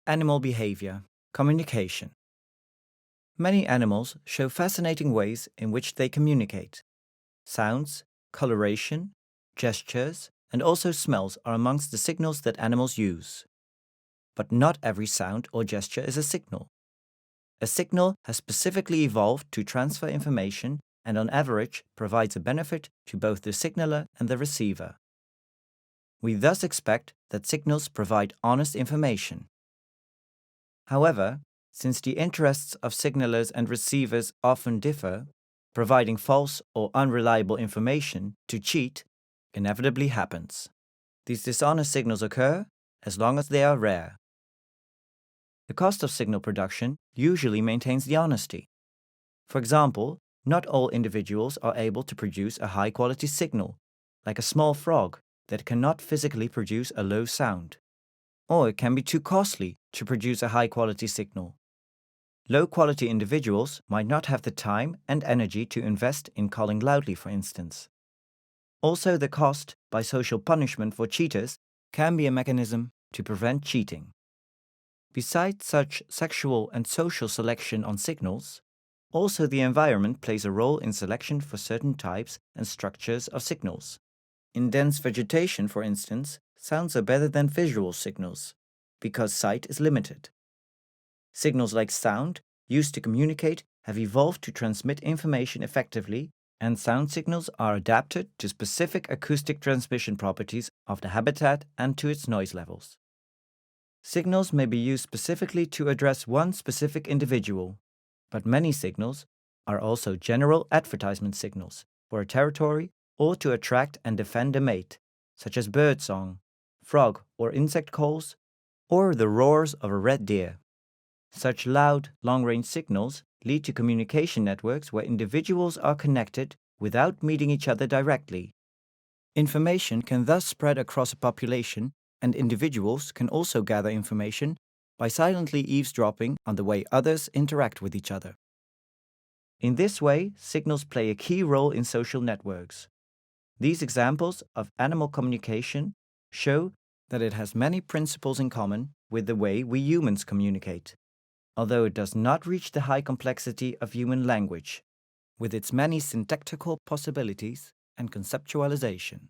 animal behavior, communication. Many animals show fascinating ways in which they communicate. Sounds, coloration, gestures, and also smells are amongst the signals that animals use. But not every sound or gesture is a signal. A signal has specifically evolved to transfer information and on average provides a benefit to both the signaler and the receiver. We thus expect that signals provide honest information. However, since the interests of signalers and receivers often differ, providing false or unreliable information to cheat inevitably happens. These dishonest signals occur as long as they are rare. The cost of signal production usually maintains the honesty. For example, not all individuals are able to produce a high-quality signal, like a small frog that cannot physically produce a low sound. Or it can be too costly to produce a high-quality signal. Low-quality individuals might not have the time and energy to invest in calling loudly, for instance. Also, the cost by social punishment for cheaters can be a mechanism to prevent cheating. Besides such sexual and social selection on signals, also the environment plays a role in selection for certain types and structures of signals. In dense vegetation, for instance, sounds are better than visual signals, because sight is limited. Signals like sound, used to communicate, have evolved to transmit information effectively, and sound signals are adapted to specific acoustic transmission properties of the habitat and to its noise levels. Signals may be used specifically to address one specific individual, but many signals are also general advertisement signals for a territory or to attract and defend a mate, such as birdsong, frog or insect calls, or the roars of a red deer. Such loud, long-range signals lead to communication networks where individuals are connected without meeting each other directly. Information can thus spread across a population, and individuals can also gather information by silently eavesdropping on the way others interact with each other. In this way, signals play a key role in social networks. These examples of animal communication show that it has many principles in common with the way we humans communicate, although it does not reach the high complexity of human language, with its many syntactical possibilities and conceptualization.